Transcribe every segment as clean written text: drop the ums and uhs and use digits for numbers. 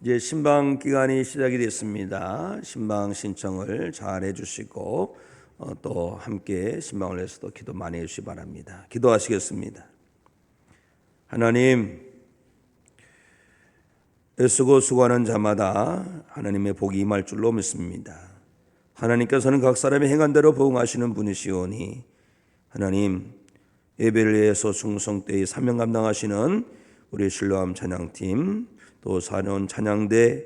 이제 신방 기간이 시작이 됐습니다. 신방 신청을 잘 해주시고 또 함께 신방을 위해서도 기도 많이 해주시기 바랍니다. 기도하시겠습니다. 하나님, 애쓰고 수고하는 자마다 하나님의 복이 임할 줄로 믿습니다. 하나님께서는 각 사람이 행한 대로 부응하시는 분이시오니 하나님, 예배를 위해서 충성되이 사명 감당하시는 우리 신로암 찬양팀, 또 사는 찬양대,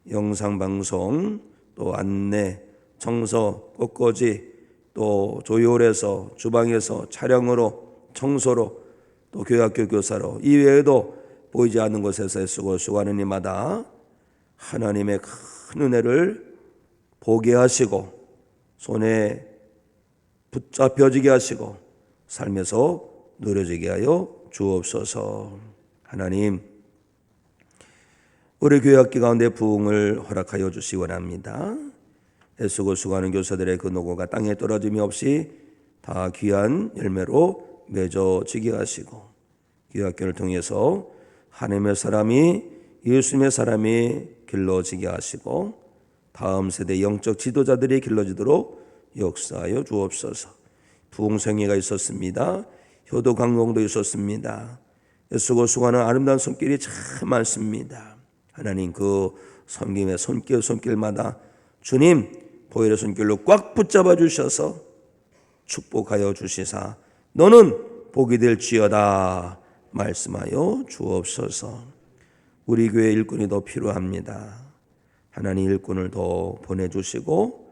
영상방송, 또 안내, 청소, 꽃꽂이, 또 조율해서 주방에서 촬영으로, 청소로, 또 교학교 교사로, 이외에도 보이지 않는 곳에서 애쓰고 수고하는 이마다 하나님의 큰 은혜를 보게 하시고 손에 붙잡혀지게 하시고 삶에서 누려지게 하여 주옵소서. 하나님, 우리 교회 학기 가운데 부흥을 허락하여 주시기 원합니다. 애쓰고 수고하는 교사들의 그 노고가 땅에 떨어짐이 없이 다 귀한 열매로 맺어지게 하시고 교회 학교를 통해서 하나님의 사람이, 예수님의 사람이 길러지게 하시고 다음 세대 영적 지도자들이 길러지도록 역사하여 주옵소서. 부흥성회가 있었습니다. 효도 강공도 있었습니다. 애쓰고 수고하는 아름다운 손길이 참 많습니다. 하나님, 그 섬김의 손길마다 주님 보혈의 손길로 꽉 붙잡아 주셔서 축복하여 주시사 너는 복이 될지어다 말씀하여 주옵소서. 우리 교회 일꾼이 더 필요합니다. 하나님, 일꾼을 더 보내주시고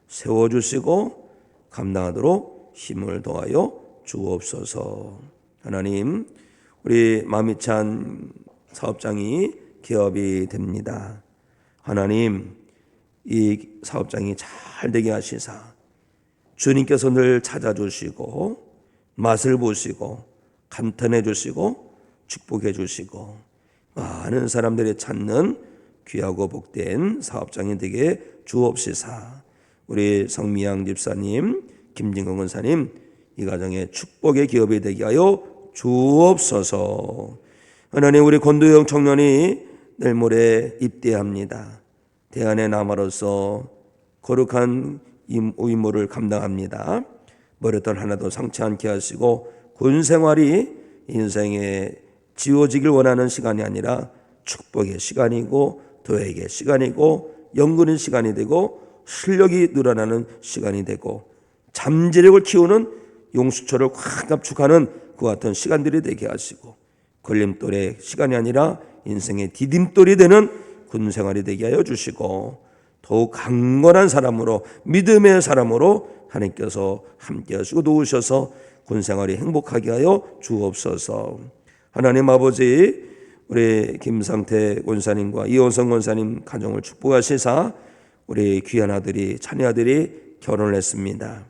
세워주시고 감당하도록 힘을 더하여 주옵소서. 하나님, 우리 마미찬 사업장이 개업이 됩니다. 하나님, 이 사업장이 잘 되게 하시사 주님께서 늘 찾아주시고 맛을 보시고 감탄해 주시고 축복해 주시고 많은 사람들이 찾는 귀하고 복된 사업장이 되게 주옵시사. 우리 성미양 집사님, 김진건 권사님, 이 가정에 축복의 기업이 되게 하여 주옵소서. 하나님, 우리 권도영 청년이 내일 모레 입대합니다. 대안의 남아로서 거룩한 의무를 감당합니다. 머리털 하나도 상치 않게 하시고 군 생활이 인생에 지워지길 원하는 시간이 아니라 축복의 시간이고 도액의 시간이고 연근의 시간이 되고 실력이 늘어나는 시간이 되고 잠재력을 키우는 용수초를 확 압축하는 그 같은 시간들이 되게 하시고 걸림돌의 시간이 아니라 인생의 디딤돌이 되는 군생활이 되게 하여 주시고 더욱 강건한 사람으로, 믿음의 사람으로 하나님께서 함께 하시고 도우셔서 군생활이 행복하게 하여 주옵소서. 하나님 아버지, 우리 김상태 권사님과 이원성 권사님 가정을 축복하시사 우리 귀한 아들이, 자녀 아들이 결혼을 했습니다.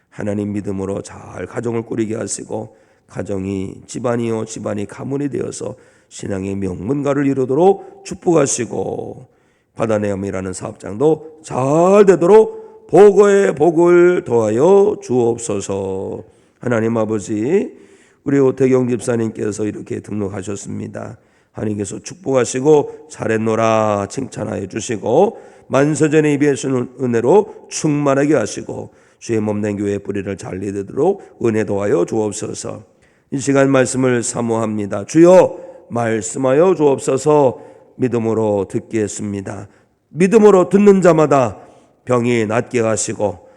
하나님 믿음으로 잘 가정을 꾸리게 하시고 가정이 집안이요 집안이 가문이 되어서 신앙의 명문가를 이루도록 축복하시고 바다네엄이라는 사업장도 잘 되도록 복의 복을 더하여 주옵소서. 하나님 아버지, 우리 오태경 집사님께서 이렇게 등록하셨습니다. 하나님께서 축복하시고 잘했노라 칭찬하여 주시고 만서전에 입에서는 은혜로 충만하게 하시고 주의 몸된 교회의 뿌리를 잘 이루도록 은혜 더하여 주옵소서. 이 시간 말씀을 사모합니다. 주여 말씀하여 주옵소서. 믿음으로 듣겠습니다. 믿음으로 듣는 자마다 병이 낫게 하시고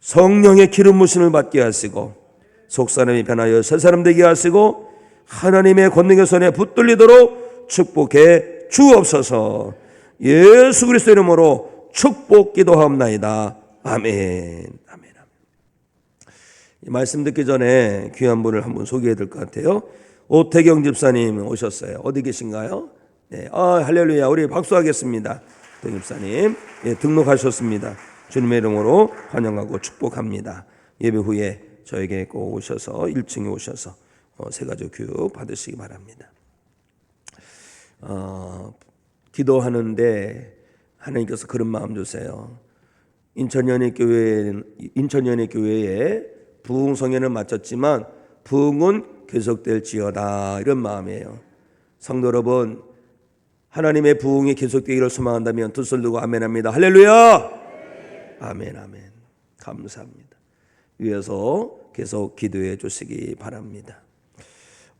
성령의 기름 부으심을 받게 하시고 속사람이 변하여 새사람 되게 하시고 하나님의 권능의 손에 붙들리도록 축복해 주옵소서. 예수 그리스도 이름으로 축복 기도하옵나이다. 아멘. 아멘. 이 말씀 듣기 전에 귀한 분을 한 분 소개해야 될 것 같아요. 오태경 집사님 오셨어요. 어디 계신가요? 네, 할렐루야. 우리 박수하겠습니다. 오태경 집사님, 예, 등록하셨습니다. 주님의 이름으로 환영하고 축복합니다. 예배 후에 저에게 꼭 오셔서 1층에 오셔서 세가족 교육 받으시기 바랍니다. 기도하는데 하나님께서 그런 마음 주세요. 인천연합교회에 부흥성회는 마쳤지만 부흥은 계속될지어다, 이런 마음이에요. 성도 여러분, 하나님의 부흥이 계속되기를 소망한다면 두 손 들고 아멘합니다. 할렐루야. 아멘, 아멘. 감사합니다. 위에서 계속 기도해 주시기 바랍니다.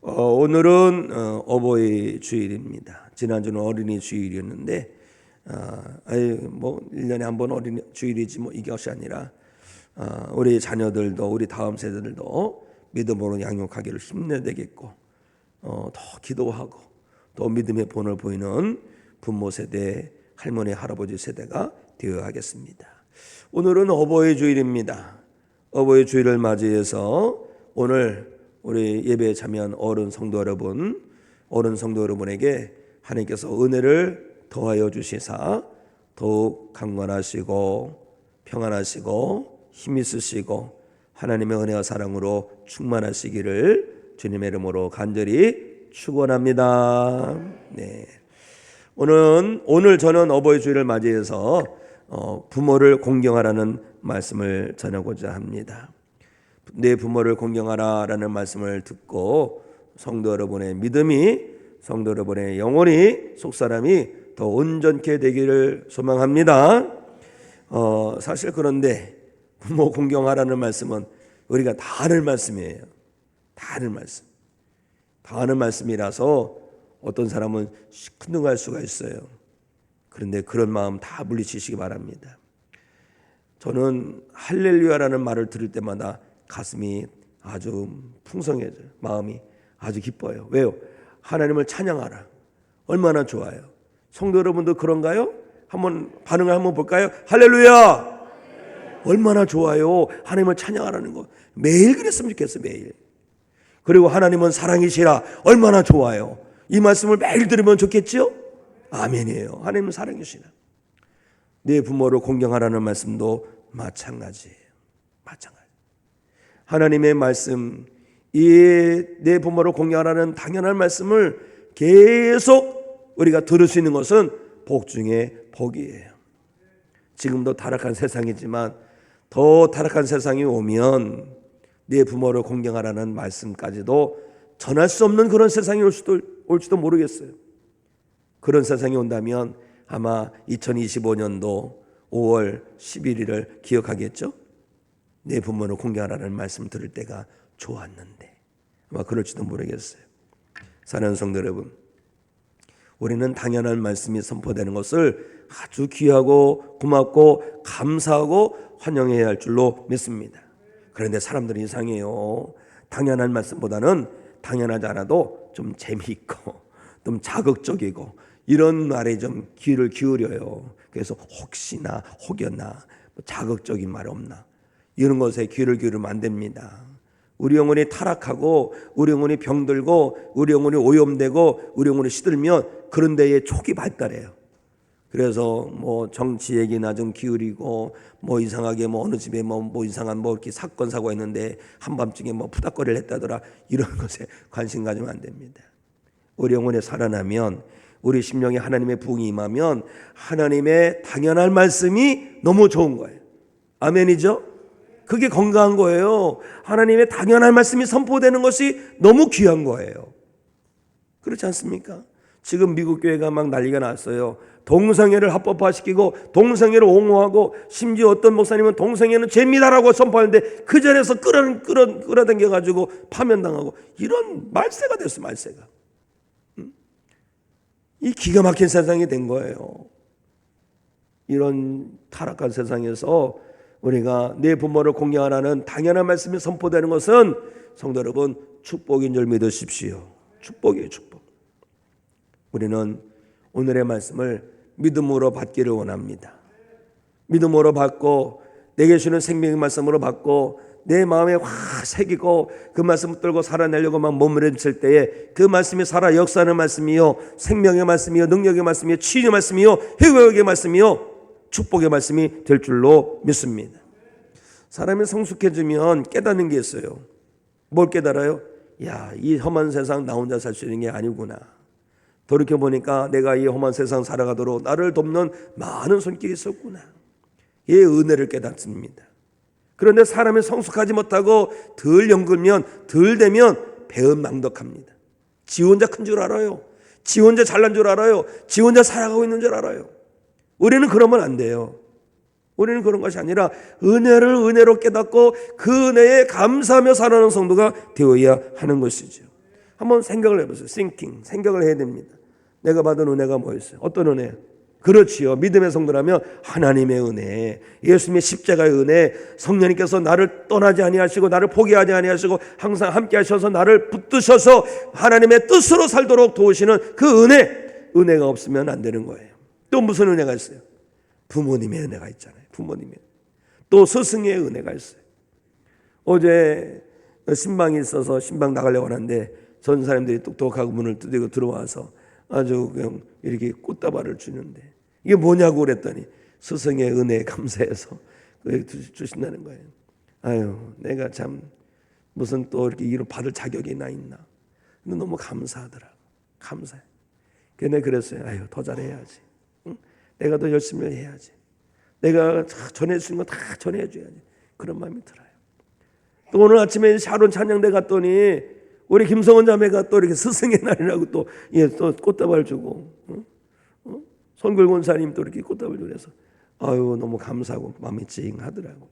오늘은 어버이 주일입니다. 지난주는 어린이 주일이었는데, 1년에 한 번 어린이 주일이지 이것이 아니라 우리 자녀들도 우리 다음 세대들도 믿음으로 양육하기를 힘내야 되겠고, 더 기도하고 또 믿음의 본을 보이는 부모 세대, 할머니, 할아버지 세대가 되어야 하겠습니다. 오늘은 어버이 주일입니다. 어버이 주일을 맞이해서 오늘 우리 예배에 참여한 어른 성도 여러분에게 하나님께서 은혜를 더하여 주시사 더욱 강건하시고 평안하시고 힘 있으시고 하나님의 은혜와 사랑으로 충만하시기를 주님의 이름으로 간절히 축원합니다. 네. 오늘 저는 어버이 주일을 맞이해서 부모를 공경하라는 말씀을 전하고자 합니다. 내 부모를 공경하라라는 말씀을 듣고 성도 여러분의 믿음이, 성도 여러분의 영혼이, 속사람이 더 온전케 되기를 소망합니다. 사실 그런데 부모 공경하라는 말씀은 우리가 다 아는 말씀이에요. 다 아는 말씀이라서 어떤 사람은 시큰둥할 수가 있어요. 그런데 그런 마음 다 물리치시기 바랍니다. 저는 할렐루야라는 말을 들을 때마다 가슴이 아주 풍성해져요. 마음이 아주 기뻐요. 왜요? 하나님을 찬양하라. 얼마나 좋아요. 성도 여러분도 그런가요? 반응을 한번 볼까요? 할렐루야! 얼마나 좋아요. 하나님을 찬양하라는 거. 매일 그랬으면 좋겠어요. 매일. 그리고 하나님은 사랑이시라. 얼마나 좋아요. 이 말씀을 매일 들으면 좋겠죠? 아멘이에요. 하나님은 사랑이시라. 내 부모를 공경하라는 말씀도 마찬가지예요. 하나님의 말씀, 내 부모를 공경하라는 당연한 말씀을 계속 우리가 들을 수 있는 것은 복 중에 복이에요. 지금도 타락한 세상이지만 더 타락한 세상이 오면 내 부모를 공경하라는 말씀까지도 전할 수 없는 그런 세상이 올지도 모르겠어요. 그런 세상이 온다면 아마 2025년도 5월 11일을 기억하겠죠? 내 부모를 공경하라는 말씀을 들을 때가 좋았는데 아마 그럴지도 모르겠어요. 사랑하는 성도 여러분, 우리는 당연한 말씀이 선포되는 것을 아주 귀하고 고맙고 감사하고 환영해야 할 줄로 믿습니다. 그런데 사람들이 이상해요. 당연한 말씀보다는 당연하지 않아도 좀 재미있고 좀 자극적이고 이런 말에 좀 귀를 기울여요. 그래서 혹시나 혹여나 자극적인 말 없나 이런 것에 귀를 기울이면 안 됩니다. 우리 영혼이 타락하고 우리 영혼이 병들고 우리 영혼이 오염되고 우리 영혼이 시들면 그런 데에 촉이 발달해요. 그래서 정치 얘기나 좀 기울이고 이상하게 어느 집에 이상한 이렇게 사건 사고가 있는데 한밤중에 푸닥거리를 했다더라 이런 것에 관심 가지면 안 됩니다. 우리 영혼이 살아나면 우리 심령에 하나님의 부흥이 임하면 하나님의 당연한 말씀이 너무 좋은 거예요. 아멘이죠? 그게 건강한 거예요. 하나님의 당연한 말씀이 선포되는 것이 너무 귀한 거예요. 그렇지 않습니까? 지금 미국 교회가 막 난리가 났어요. 동성애를 합법화시키고 동성애를 옹호하고 심지어 어떤 목사님은 동성애는 죄입니다라고 선포하는데 그 자리에서 끌어당겨가지고 파면당하고 이런 말세가 됐어요. 말세가. 이 기가 막힌 세상이 된 거예요. 이런 타락한 세상에서 우리가 내 부모를 공경하라는 당연한 말씀이 선포되는 것은 성도 여러분 축복인 줄 믿으십시오. 축복이에요. 축복. 우리는 오늘의 말씀을 믿음으로 받기를 원합니다. 믿음으로 받고 내게 주는 생명의 말씀으로 받고 내 마음에 확 새기고 그 말씀을 들고 살아내려고만 몸부림칠 때에 그 말씀이 살아 역사하는 말씀이요 생명의 말씀이요 능력의 말씀이요 치유의 말씀이요 회복의 말씀이요 축복의 말씀이 될 줄로 믿습니다. 사람이 성숙해지면 깨닫는 게 있어요. 뭘 깨달아요? 이 험한 세상 나 혼자 살 수 있는 게 아니구나. 돌이켜보니까 내가 이 험한 세상 살아가도록 나를 돕는 많은 손길이 있었구나. 이 은혜를 깨닫습니다. 그런데 사람이 성숙하지 못하고 덜 연글면 덜 되면 배은망덕합니다. 지 혼자 큰 줄 알아요. 지 혼자 잘난 줄 알아요. 지 혼자 살아가고 있는 줄 알아요. 우리는 그러면 안 돼요. 우리는 그런 것이 아니라 은혜를 은혜로 깨닫고 그 은혜에 감사하며 살아가는 성도가 되어야 하는 것이죠. 한번 생각을 해보세요. 생각을 해야 됩니다. 내가 받은 은혜가 뭐였어요? 어떤 은혜? 그렇지요. 믿음의 성도라면 하나님의 은혜, 예수님의 십자가의 은혜, 성령님께서 나를 떠나지 아니하시고 나를 포기하지 아니하시고 항상 함께 하셔서 나를 붙드셔서 하나님의 뜻으로 살도록 도우시는 그 은혜가 없으면 안 되는 거예요. 또 무슨 은혜가 있어요? 부모님의 은혜가 있잖아요. 부모님의. 또 스승의 은혜가 있어요. 어제 신방이 있어서 신방 나가려고 하는데 전 사람들이 똑똑하고 문을 두드리고 들어와서 아주 그냥 이렇게 꽃다발을 주는데 이게 뭐냐고 그랬더니 스승의 은혜에 감사해서 주신다는 거예요. 아유, 내가 참 무슨 또 이렇게 이런 받을 자격이 나 있나. 근데 너무 감사하더라고. 감사해. 그래서 그랬어요. 아유, 더 잘해야지. 응? 내가 더 열심히 해야지. 내가 전해 주신 거 다 전해줘야지. 그런 마음이 들어요. 또 오늘 아침에 샤론 찬양대 갔더니 우리 김성원 자매가 또 이렇게 스승의 날이라고 또 꽃다발 주고, 손글 권사님 또 이렇게 꽃다발 주고 그래서 아유, 너무 감사하고 마음이 찡하더라고.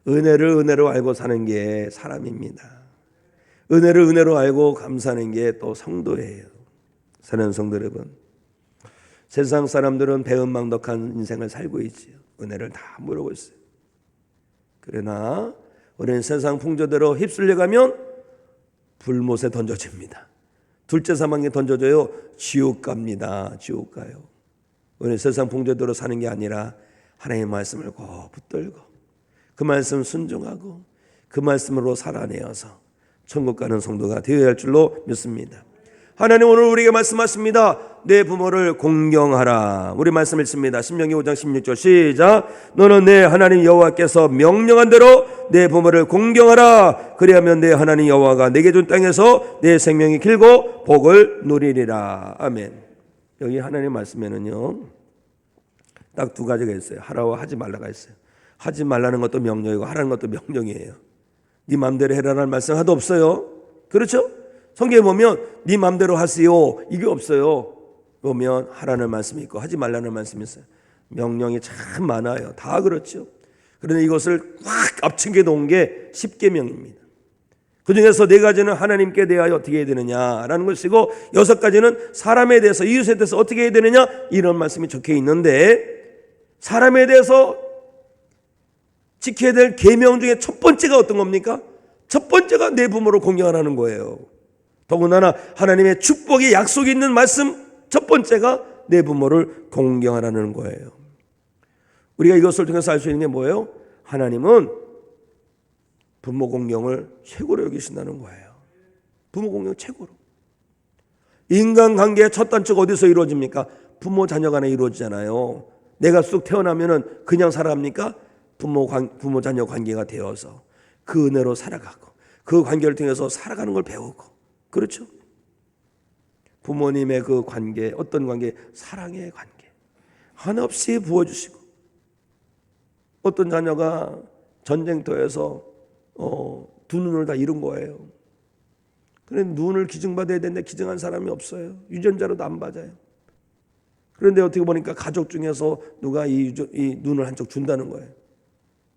은혜를 은혜로 알고 사는 게 사람입니다. 은혜를 은혜로 알고 감사하는 게 또 성도예요. 사랑하는 성도 여러분, 세상 사람들은 배은망덕한 인생을 살고 있지요. 은혜를 다 모르고 있어요. 그러나 우리는 세상 풍조대로 휩쓸려가면 불못에 던져집니다. 둘째 사망에 던져져요. 지옥 갑니다. 지옥 가요. 우리는 세상 풍조대로 사는 게 아니라 하나님의 말씀을 꼭 붙들고 그 말씀 순종하고 그 말씀으로 살아내어서 천국 가는 성도가 되어야 할 줄로 믿습니다. 하나님 오늘 우리에게 말씀하십니다. 내 부모를 공경하라. 우리 말씀 읽습니다. 신명기 5장 16절 시작. 너는 내 하나님 여호와께서 명령한 대로 내 부모를 공경하라. 그리하면 내 하나님 여호와가 내게 준 땅에서 내 생명이 길고 복을 누리리라. 아멘. 여기 하나님 말씀에는요 딱 두 가지가 있어요. 하라와 하지 말라가 있어요. 하지 말라는 것도 명령이고 하라는 것도 명령이에요. 네 마음대로 해라라는 말씀 하나도 없어요. 그렇죠? 성경에 보면 네 마음대로 하세요 이게 없어요. 보면 하라는 말씀이 있고 하지 말라는 말씀이 있어요. 명령이 참 많아요. 다 그렇죠. 그런데 이것을 꽉 합친 놓은 게 십계명입니다. 그 중에서 네 가지는 하나님께 대하여 어떻게 해야 되느냐라는 것이고 6가지는 사람에 대해서 이웃에 대해서 어떻게 해야 되느냐 이런 말씀이 적혀 있는데 사람에 대해서 지켜야 될 계명 중에 첫 번째가 어떤 겁니까? 첫 번째가 내 부모를 공경하라는 거예요. 더군다나 하나님의 축복의 약속이 있는 말씀 첫 번째가 내 부모를 공경하라는 거예요. 우리가 이것을 통해서 알 수 있는 게 뭐예요? 하나님은 부모 공경을 최고로 여기신다는 거예요. 부모 공경 최고로. 인간관계의 첫 단추가 어디서 이루어집니까? 부모 자녀 간에 이루어지잖아요. 내가 쑥 태어나면은 그냥 살아갑니까? 부모 자녀 관계가 되어서 그 은혜로 살아가고 그 관계를 통해서 살아가는 걸 배우고 그렇죠? 부모님의 그 관계 어떤 관계? 사랑의 관계 한없이 부어주시고 어떤 자녀가 전쟁터에서 두 눈을 다 잃은 거예요. 그런데 눈을 기증받아야 되는데 기증한 사람이 없어요. 유전자로도 안 맞아요. 그런데 어떻게 보니까 가족 중에서 누가 이 눈을 한쪽 준다는 거예요.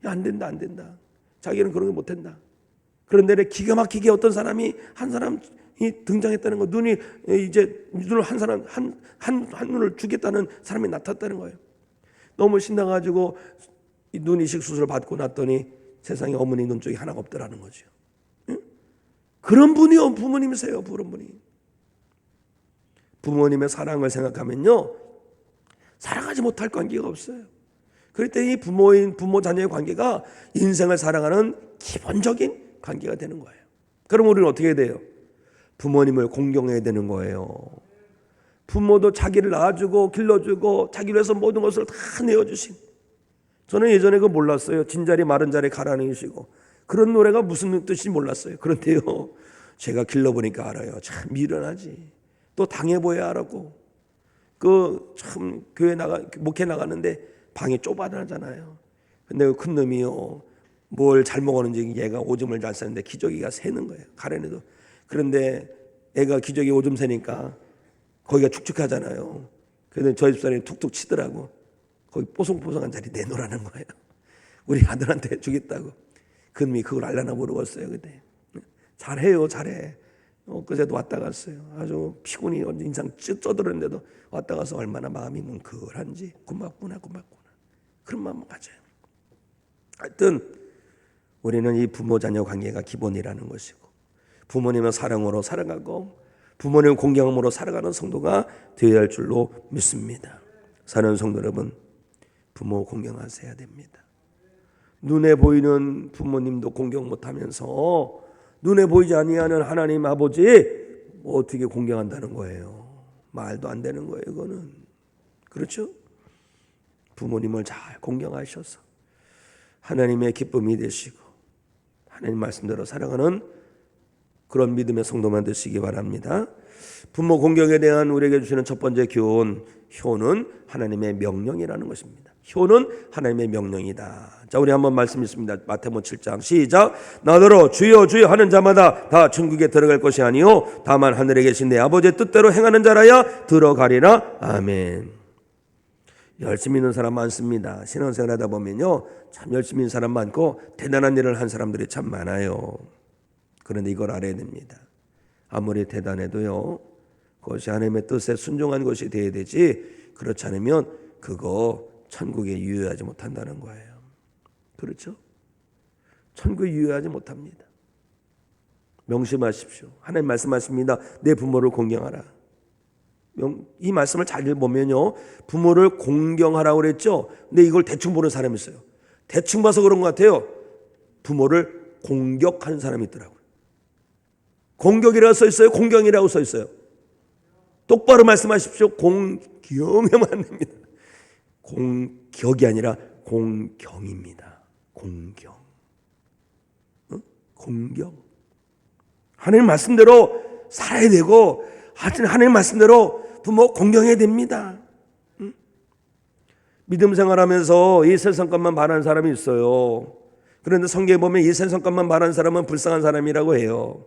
야, 안 된다. 자기는 그런 거 못한다. 그런데 기가 막히게 어떤 사람이 한 사람이 등장했다는 거, 눈이 이제 눈을 한 사람 한 눈을 주겠다는 사람이 나타났다는 거예요. 너무 신나가지고 눈 이식 수술을 받고 났더니 세상에 어머니 눈 쪽이 하나가 없더라는 거죠. 응? 그런 분이요, 부모님이세요, 그런 분이. 부모님의 사랑을 생각하면요, 사랑하지 못할 관계가 없어요. 그럴 때 이 부모 자녀의 관계가 인생을 살아가는 기본적인 관계가 되는 거예요. 그럼 우리는 어떻게 해야 돼요? 부모님을 공경해야 되는 거예요. 부모도 자기를 낳아주고 길러주고 자기를 위해서 모든 것을 다 내어주신. 저는 예전에 그거 몰랐어요. 진자리 마른 자리 가라앉히시고 그런 노래가 무슨 뜻인지 몰랐어요. 그런데요, 제가 길러보니까 알아요. 참 미련하지. 또 당해보야 알았고 참 교회 목회 나가는데 방이 좁아나잖아요. 근데 그 큰 놈이요, 뭘 잘 먹었는지 얘가 오줌을 잘 싸는데 기저귀가 새는 거예요. 가래내도. 그런데 애가 기저귀 오줌 새니까 거기가 축축하잖아요. 그래서 저희 집사람이 툭툭 치더라고. 거기 뽀송뽀송한 자리 내놓으라는 거예요. 우리 아들한테 주겠다고. 그놈이 그걸 알라나 모르겠어요. 그때 잘해요, 잘해. 그제도 왔다 갔어요. 아주 피곤이 인상 쪄들었는데도 왔다 가서 얼마나 마음이 뭉클한지. 고맙구나. 그런 마음을 가져요. 하여튼 우리는 이 부모 자녀 관계가 기본이라는 것이고, 부모님의 사랑으로 살아가고 부모님의 공경함으로 살아가는 성도가 되어야 할 줄로 믿습니다. 사랑하는 성도 여러분, 부모 공경하셔야 됩니다. 눈에 보이는 부모님도 공경 못하면서 눈에 보이지 아니하는 하나님 아버지 어떻게 공경한다는 거예요? 말도 안 되는 거예요. 이거는. 그렇죠? 부모님을 잘 공경하셔서 하나님의 기쁨이 되시고 하나님 말씀대로 살아가는 그런 믿음의 성도만 되시기 바랍니다. 부모 공경에 대한 우리에게 주시는 첫 번째 교훈, 효는 하나님의 명령이라는 것입니다. 효는 하나님의 명령이다. 자, 우리 한번 말씀 있습니다. 마태복음 7장 시작. 나더러 주여 주여 하는 자마다 다 천국에 들어갈 것이 아니요 다만 하늘에 계신 내 아버지의 뜻대로 행하는 자라야 들어가리라. 아멘. 열심히 있는 사람 많습니다. 신앙생활 하다 보면요 참 열심히 있는 사람 많고 대단한 일을 한 사람들이 참 많아요. 그런데 이걸 알아야 됩니다. 아무리 대단해도요 그것이 하나님의 뜻에 순종한 것이 되어야 되지, 그렇지 않으면 그거 천국에 유효하지 못한다는 거예요. 그렇죠? 천국에 유효하지 못합니다. 명심하십시오. 하나님 말씀하십니다. 내 부모를 공경하라. 이 말씀을 잘 보면요 부모를 공경하라고 그랬죠. 근데 이걸 대충 보는 사람이 있어요. 대충 봐서 그런 것 같아요. 부모를 공격하는 사람이 있더라고요. 공격이라고 써 있어요? 공경이라고 써 있어요? 똑바로 말씀하십시오. 공경하면 안 됩니다. 공격이 아니라 공경입니다. 공경. 공경. 하나님 말씀대로 살아야 되고 하나님 말씀대로 부모 공경해야 됩니다. 믿음 생활하면서 이 세상 것만 바라는 사람이 있어요. 그런데 성경에 보면 이 세상 것만 바라는 사람은 불쌍한 사람이라고 해요.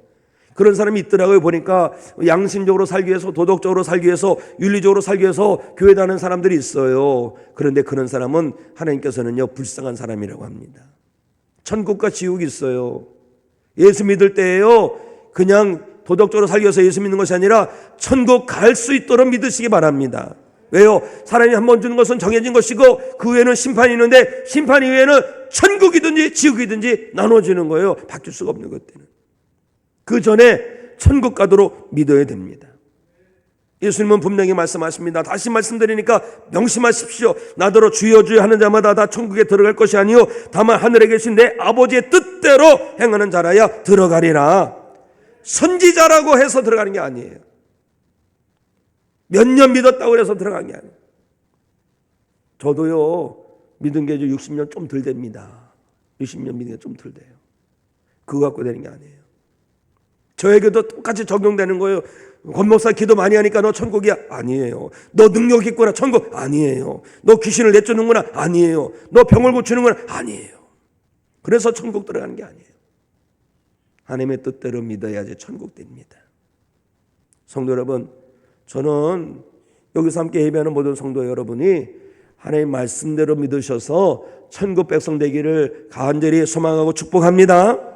그런 사람이 있더라고요. 보니까 양심적으로 살기 위해서, 도덕적으로 살기 위해서, 윤리적으로 살기 위해서 교회 다니는 사람들이 있어요. 그런데 그런 사람은 하나님께서는요 불쌍한 사람이라고 합니다. 천국과 지옥이 있어요. 예수 믿을 때에요 그냥 도덕적으로 살기 위해서 예수 믿는 것이 아니라 천국 갈 수 있도록 믿으시기 바랍니다. 왜요? 사람이 한 번 주는 것은 정해진 것이고 그 후에는 심판이 있는데 심판 이후에는 천국이든지 지옥이든지 나눠지는 거예요. 바뀔 수가 없는 것들은. 그 전에 천국 가도록 믿어야 됩니다. 예수님은 분명히 말씀하십니다. 다시 말씀드리니까 명심하십시오. 나더러 주여 주여 하는 자마다 다 천국에 들어갈 것이 아니요 다만 하늘에 계신 내 아버지의 뜻대로 행하는 자라야 들어가리라. 선지자라고 해서 들어가는 게 아니에요. 몇 년 믿었다고 해서 들어간 게 아니에요. 저도요 믿은 게 60년 좀 덜 됩니다. 60년 믿은 게 좀 덜 돼요. 그거 갖고 되는 게 아니에요. 저에게도 똑같이 적용되는 거예요. 권 목사 기도 많이 하니까 너 천국이야? 아니에요. 너 능력 있구나? 천국? 아니에요. 너 귀신을 내쫓는구나? 아니에요. 너 병을 고치는구나? 아니에요. 그래서 천국 들어가는 게 아니에요. 하나님의 뜻대로 믿어야지 천국 됩니다. 성도 여러분, 저는 여기서 함께 예배하는 모든 성도 여러분이 하나님 말씀대로 믿으셔서 천국 백성 되기를 간절히 소망하고 축복합니다.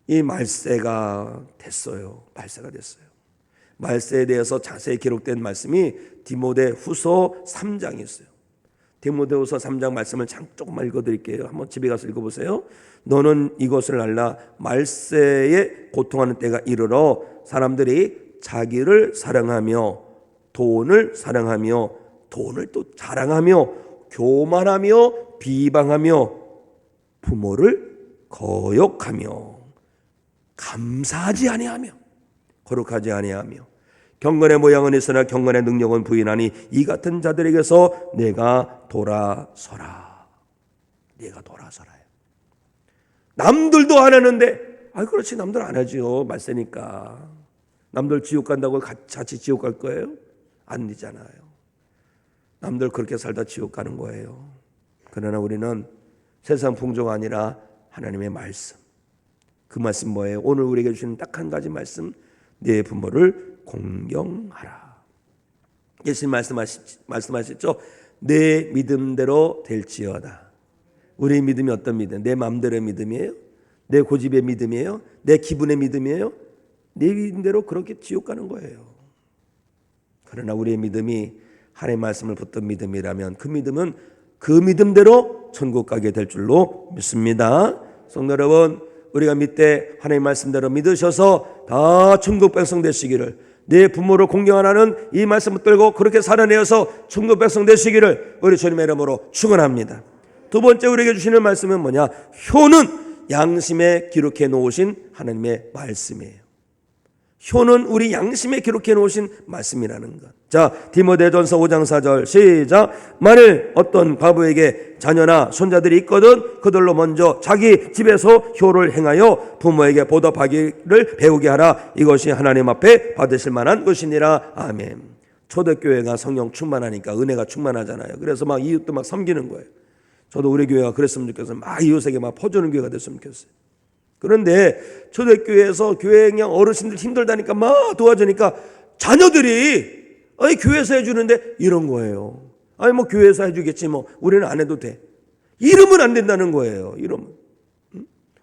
이 말세가 됐어요. 말세가 됐어요. 말세에 대해서 자세히 기록된 말씀이 디모데 후서 3장에 있어요. 디모데 후서 3장 말씀을 조금만 읽어드릴게요. 한번 집에 가서 읽어보세요. 너는 이것을 알라. 말세에 고통하는 때가 이르러 사람들이 자기를 사랑하며 돈을 사랑하며 돈을 또 자랑하며 교만하며 비방하며 부모를 거역하며 감사하지 아니하며 거룩하지 아니하며 경건의 모양은 있으나 경건의 능력은 부인하니 이 같은 자들에게서 내가 돌아서라. 내가 돌아서라요. 남들도 안 하는데 그렇지 남들 안 하죠. 말세니까. 남들 지옥 간다고 같이 지옥 갈 거예요? 안 되잖아요. 남들 그렇게 살다 지옥 가는 거예요. 그러나 우리는 세상 풍조가 아니라 하나님의 말씀. 그 말씀 뭐예요? 오늘 우리에게 주시는 딱 한 가지 말씀. 네 부모를 공경하라. 예수님 말씀하셨죠. 내 믿음대로 될지어다. 우리의 믿음이 어떤 믿음? 내 마음대로의 믿음이에요? 내 고집의 믿음이에요? 내 기분의 믿음이에요? 내 믿음대로 그렇게 지옥 가는 거예요. 그러나 우리의 믿음이 하나님의 말씀을 붙든 믿음이라면 그 믿음은 그 믿음대로 천국 가게 될 줄로 믿습니다. 성도 여러분, 우리가 믿되 하나님의 말씀대로 믿으셔서 다 천국 백성 되시기를, 내 부모를 공경하라는 이 말씀 붙들고 그렇게 살아내어서 천국 백성 되시기를 우리 주님의 이름으로 축원합니다. 두 번째 우리에게 주시는 말씀은 뭐냐? 효는 양심에 기록해 놓으신 하나님의 말씀이에요. 효는 우리 양심에 기록해 놓으신 말씀이라는 것. 자, 디모데전서 5장 4절 시작. 만일 어떤 과부에게 자녀나 손자들이 있거든 그들로 먼저 자기 집에서 효를 행하여 부모에게 보답하기를 배우게 하라. 이것이 하나님 앞에 받으실 만한 것이니라. 아멘. 초대교회가 성령 충만하니까 은혜가 충만하잖아요. 그래서 막 이웃도 막 섬기는 거예요. 저도 우리 교회가 그랬으면 좋겠어요. 막 이웃에게 막 퍼주는 교회가 됐으면 좋겠어요. 그런데 초대교회에서 교회 그냥 어르신들 힘들다니까 막 도와주니까 자녀들이 아니 교회에서 해주는데 이런 거예요. 아니 뭐 교회에서 해주겠지 뭐 우리는 안 해도 돼. 이러면 안 된다는 거예요. 이러면.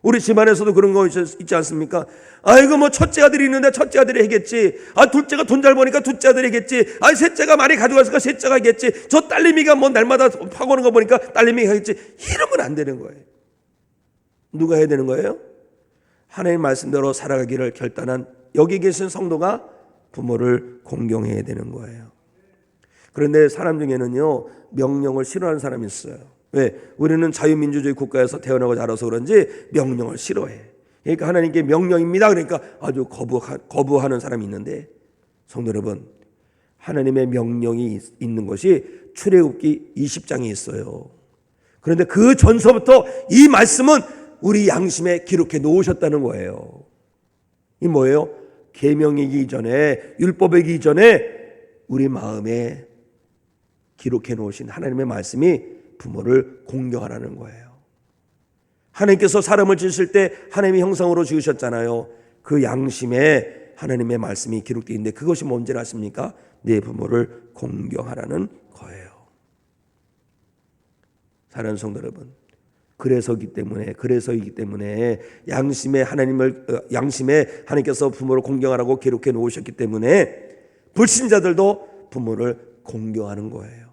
우리 집안에서도 그런 거 있지 않습니까? 아이고 뭐 첫째 아들이 있는데 첫째 아들이 하겠지. 아 둘째가 돈 잘 버니까 둘째 아들이 하겠지. 아 셋째가 많이 가져갔으니까 셋째가 하겠지. 저 딸내미가 뭐 날마다 파고는 거 보니까 딸내미가 하겠지. 이러면 안 되는 거예요. 누가 해야 되는 거예요? 하나님 말씀대로 살아가기를 결단한 여기 계신 성도가 부모를 공경해야 되는 거예요. 그런데 사람 중에는요 명령을 싫어하는 사람이 있어요. 왜? 우리는 자유민주주의 국가에서 태어나고 자라서 그런지 명령을 싫어해. 그러니까 하나님께 명령입니다. 그러니까 아주 거부하는 사람이 있는데 성도 여러분, 하나님의 명령이 있는 것이 출애굽기 20장에 있어요. 그런데 그 전서부터 이 말씀은 우리 양심에 기록해 놓으셨다는 거예요. 이 뭐예요? 계명이기 전에, 율법이기 전에 우리 마음에 기록해 놓으신 하나님의 말씀이 부모를 공경하라는 거예요. 하나님께서 사람을 지으실 때 하나님의 형상으로 지으셨잖아요. 그 양심에 하나님의 말씀이 기록되어 있는데 그것이 뭔지 아십니까? 내 부모를 공경하라는 거예요. 사랑하는 성도 여러분, 그래서이기 때문에 양심에 하나님께서 부모를 공경하라고 기록해 놓으셨기 때문에 불신자들도 부모를 공경하는 거예요.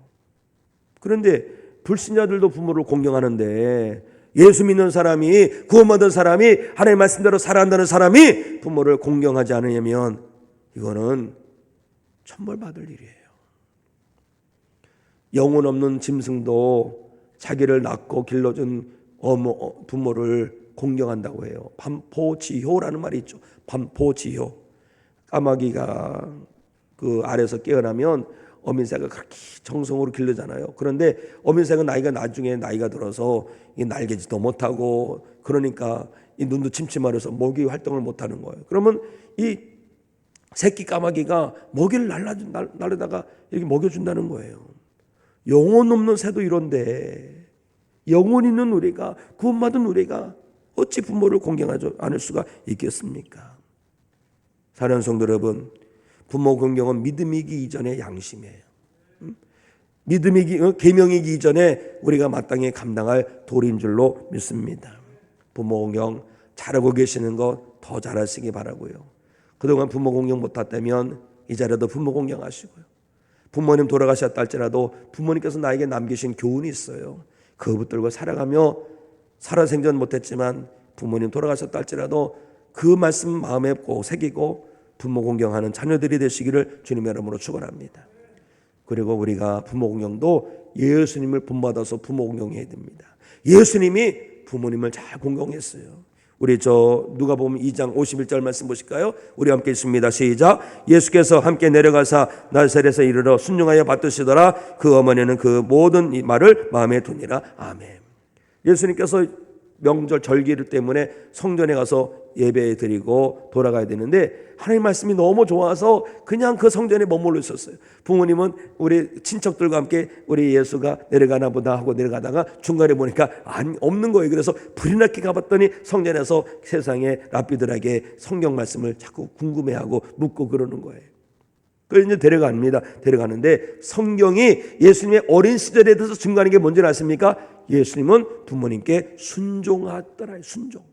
그런데 불신자들도 부모를 공경하는데 예수 믿는 사람이, 구원받은 사람이, 하나님의 말씀대로 살아간다는 사람이 부모를 공경하지 않으면 이거는 천벌받을 일이에요. 영혼 없는 짐승도 자기를 낳고 길러준 부모를 공경한다고 해요. 반포지효라는 말이 있죠. 반포지효. 까마귀가 그 알에서 깨어나면 어민새가 그렇게 정성으로 길르잖아요. 그런데 어민새가 나중에 나이가 들어서 이 날개짓도 못하고 그러니까 이 눈도 침침하면서 먹이 활동을 못하는 거예요. 그러면 이 새끼 까마귀가 먹이를 날려다가 이렇게 먹여준다는 거예요. 영혼 없는 새도 이런데 영혼 있는 우리가, 구원받은 우리가 어찌 부모를 공경하지 않을 수가 있겠습니까? 사랑하는 성도 여러분, 부모 공경은 믿음이기 이전의 양심이에요. 계명이기 이전에 우리가 마땅히 감당할 도리인 줄로 믿습니다. 부모 공경 잘하고 계시는 거 더 잘하시기 바라고요. 그동안 부모 공경 못했다면 이 자리에도 부모 공경하시고요. 부모님 돌아가셨다 할지라도 부모님께서 나에게 남기신 교훈이 있어요. 그거 붙들고 살아가며 살아생전 못했지만 부모님 돌아가셨다 할지라도 그 말씀 마음에 꼭 새기고 부모 공경하는 자녀들이 되시기를 주님의 이름으로 축원합니다. 그리고 우리가 부모 공경도 예수님을 본받아서 부모 공경해야 됩니다. 예수님이 부모님을 잘 공경했어요. 우리 누가복음 2장 51절 말씀 보실까요? 우리 함께 읽습니다. 시작. 예수께서 함께 내려가사 나사렛에 이르러 순종하여 받드시더라. 그 어머니는 그 모든 이 말을 마음에 두니라. 아멘. 예수님께서 명절 절기를 때문에 성전에 가서 예배 드리고 돌아가야 되는데 하나님 말씀이 너무 좋아서 그냥 그 성전에 머물러 있었어요. 부모님은 우리 친척들과 함께 우리 예수가 내려가나 보다 하고 내려가다가 중간에 보니까 없는 거예요. 그래서 불이 나게 가봤더니 성전에서 세상에 랍비들에게 성경 말씀을 자꾸 궁금해하고 묻고 그러는 거예요. 그래서 이제 데려갑니다. 데려가는데 성경이 예수님의 어린 시절에 대해서 증거하는 게 뭔지 아십니까? 예수님은 부모님께 순종하더라. 순종.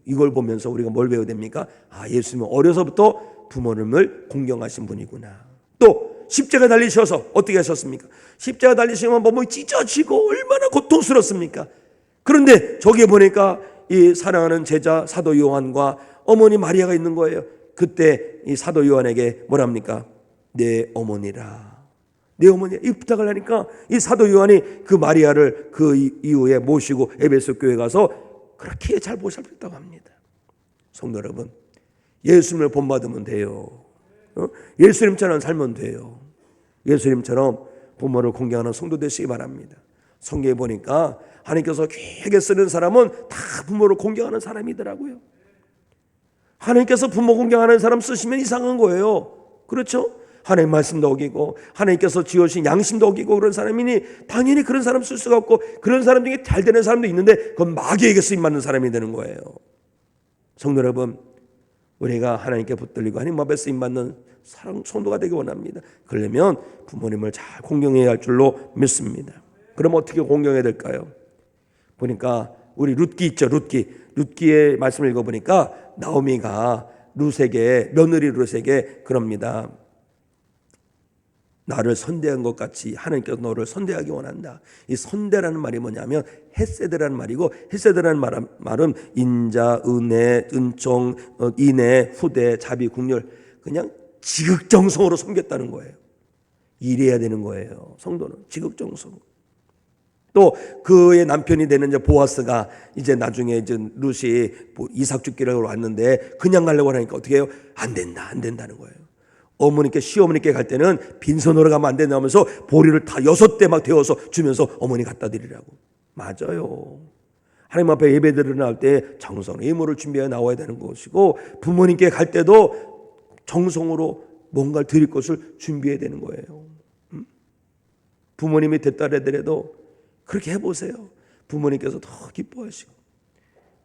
이걸 보면서 우리가 뭘 배워야 됩니까? 예수님은 어려서부터 부모님을 공경하신 분이구나. 또 십자가 달리셔서 어떻게 하셨습니까? 십자가 달리시면 몸이 찢어지고 얼마나 고통스럽습니까? 그런데 저기에 보니까 이 사랑하는 제자 사도 요한과 어머니 마리아가 있는 거예요. 그때 이 사도 요한에게 뭐랍니까? 내 어머니라. 내 어머니 이 부탁을 하니까 이 사도 요한이 그 마리아를 그 이후에 모시고 에베소 교회 가서 그렇게 잘 보살폈다고 합니다. 성도 여러분, 예수님을 본받으면 돼요. 예수님처럼 살면 돼요. 예수님처럼 부모를 공경하는 성도 되시기 바랍니다. 성경에 보니까 하나님께서 귀하게 쓰는 사람은 다 부모를 공경하는 사람이더라고요. 하나님께서 부모 공경하는 사람 쓰시면 이상한 거예요. 그렇죠? 하나님 말씀도 어기고 하나님께서 지으신 양심도 어기고 그런 사람이니 당연히 그런 사람 쓸 수가 없고, 그런 사람 중에 잘 되는 사람도 있는데 그건 마귀에게 쓰임받는 사람이 되는 거예요. 성도 여러분, 우리가 하나님께 붙들리고 하나님 앞에 쓰임받는 성도가 되기 원합니다. 그러려면 부모님을 잘 공경해야 할 줄로 믿습니다. 그럼 어떻게 공경해야 될까요? 보니까 우리 룻기 있죠. 룻기의 말씀을 읽어보니까 나오미가 룻에게, 며느리 룻에게 그럽니다. 나를 선대한 것 같이 하나님께서 너를 선대하기 원한다. 이 선대라는 말이 뭐냐면 헤세드라는 말이고, 헤세드라는 말은 인자, 은혜, 은총, 인애, 후대, 자비, 국률, 그냥 지극정성으로 섬겼다는 거예요. 이래야 되는 거예요. 성도는 지극정성. 또 그의 남편이 되는 이제 보아스가 이제 나중에 이제 룻이 이삭 죽기를 왔는데 그냥 가려고 하니까 어떻게 해요? 안 된다는 거예요. 어머니께, 시어머니께 갈 때는 빈손으로 가면 안 된다 하면서 보리를 다 6대 막 데워서 주면서 어머니 갖다 드리라고. 맞아요. 하나님 앞에 예배드리러 나올 때 정성으로 예물을 준비해 나와야 되는 것이고, 부모님께 갈 때도 정성으로 뭔가를 드릴 것을 준비해야 되는 거예요. 부모님이 됐다 하더라도 그렇게 해보세요. 부모님께서 더 기뻐하시고.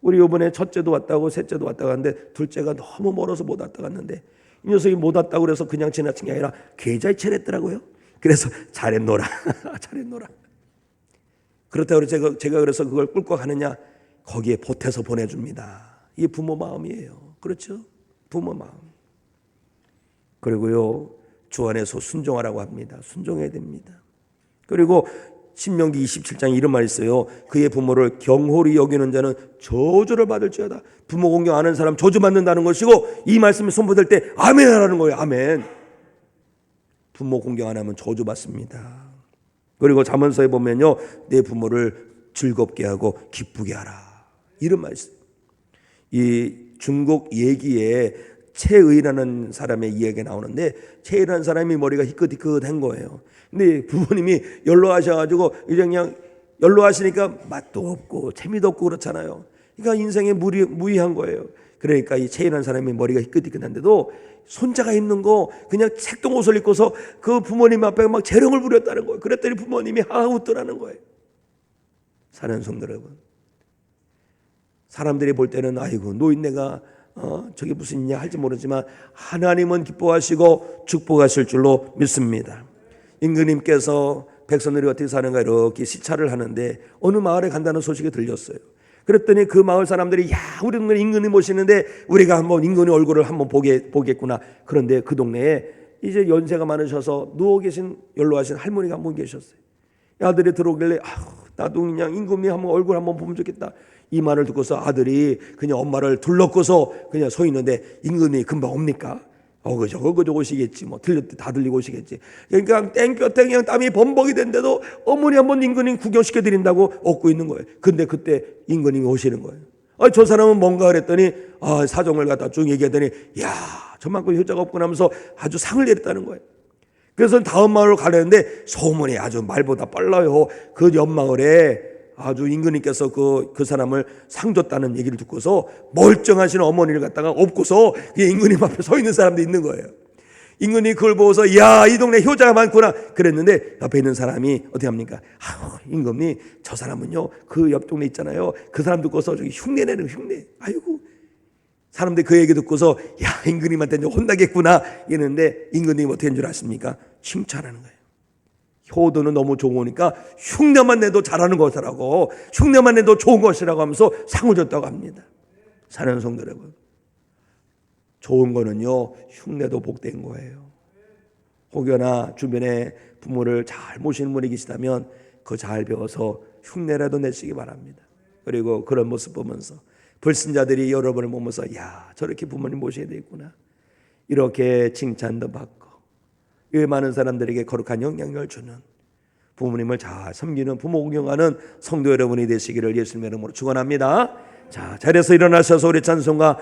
우리 이번에 첫째도 왔다고 셋째도 왔다고 하는데 둘째가 너무 멀어서 못 왔다 갔는데 이 녀석이 못 왔다고 그래서 그냥 지나친 게 아니라 계좌에 채냈더라고요. 그래서 잘했노라. 잘했노라. 그렇다고 제가 그래서 그걸 꿀꺽 하느냐? 거기에 보태서 보내줍니다. 이게 부모 마음이에요. 그렇죠? 부모 마음. 그리고요, 주 안에서 순종하라고 합니다. 순종해야 됩니다. 그리고 신명기 27장에 이런 말이 있어요. 그의 부모를 경홀히 여기는 자는 저주를 받을지어다. 부모 공경 안 하는 사람 저주 받는다는 것이고, 이 말씀이 선포될 때 아멘 하라는 거예요. 아멘. 부모 공경 안 하면 저주 받습니다. 그리고 잠언서에 보면요, 내 부모를 즐겁게 하고 기쁘게 하라, 이런 말이 있어요. 이 중국 얘기에 채의라는 사람의 이야기가 나오는데, 채의라는 사람이 머리가 희끗희끗한 거예요. 근데 부모님이 연로하셔가지고 이제 그냥 연로하시니까 맛도 없고 재미도 없고 그렇잖아요. 그러니까 인생에 무의한 거예요. 그러니까 이 채이라는 사람이 머리가 희끗희끗한데도 손자가 입는 거 그냥 색동 옷을 입고서 그 부모님 앞에 막 재롱을 부렸다는 거예요. 그랬더니 부모님이 하하 웃더라는 거예요. 사랑하는 성도 여러분, 사람들이 볼 때는 아이고 노인네가 저게 무슨 일이냐 할지 모르지만 하나님은 기뻐하시고 축복하실 줄로 믿습니다. 임금님께서 백성들이 어떻게 사는가 이렇게 시찰을 하는데 어느 마을에 간다는 소식이 들렸어요. 그랬더니 그 마을 사람들이, 야, 우리 동네 임금님 오시는데 우리가 한번 임금님 얼굴을 한번 보겠구나. 그런데 그 동네에 이제 연세가 많으셔서 누워 계신 연로하신 할머니가 한 분 계셨어요. 아들이 들어오길래 나도 그냥 임금님 한번 얼굴 한번 보면 좋겠다. 이 말을 듣고서 아들이 그냥 엄마를 둘러고서 그냥 서 있는데, 임금님이 금방 옵니까? 그저 오시겠지. 뭐 다 들리고 오시겠지. 그러니까 땡볕에 그냥 땀이 범벅이 된데도 어머니 한번 임금님 구경시켜 드린다고 얻고 있는 거예요. 근데 그때 임금님이 오시는 거예요. 저 사람은 뭔가 그랬더니 사정을 갖다 쭉 얘기하더니, 야, 저만큼 효자가 없구나 하면서 아주 상을 내렸다는 거예요. 그래서 다음 마을로 가려는데 소문이 아주 말보다 빨라요. 그 옆마을에 아주 임금님께서 그 사람을 상 줬다는 얘기를 듣고서 멀쩡하신 어머니를 갖다가 업고서 임금님 앞에 서 있는 사람도 있는 거예요. 임금님이 그걸 보고서 야, 이 동네 효자가 많구나 그랬는데 옆에 있는 사람이 어떻게 합니까? 임금님, 저 사람은요 그 옆 동네 있잖아요, 그 사람 듣고서 저기 흉내내는 흉내. 아이고, 사람들이 그 얘기 듣고서 야, 임금님한테 이제 혼나겠구나 이랬는데 임금님이 어떻게 한 줄 아십니까? 칭찬하는 거예요. 효도는 너무 좋으니까 흉내만 내도 잘하는 것이라고, 흉내만 내도 좋은 것이라고 하면서 상을 줬다고 합니다. 사랑하는 성도 여러분, 좋은 거는요 흉내도 복된 거예요. 혹여나 주변에 부모를 잘 모시는 분이 계시다면 그거 잘 배워서 흉내라도 내시기 바랍니다. 그리고 그런 모습 보면서 불신자들이 여러분을 보면서 야, 저렇게 부모님 모셔야 되겠구나, 이렇게 칭찬도 받고 이 많은 사람들에게 거룩한 영향을 주는, 부모님을 잘 섬기는, 부모 공경하는 성도 여러분이 되시기를 예수님의 이름으로 축원합니다. 자, 자리에서 일어나셔서 우리 찬송가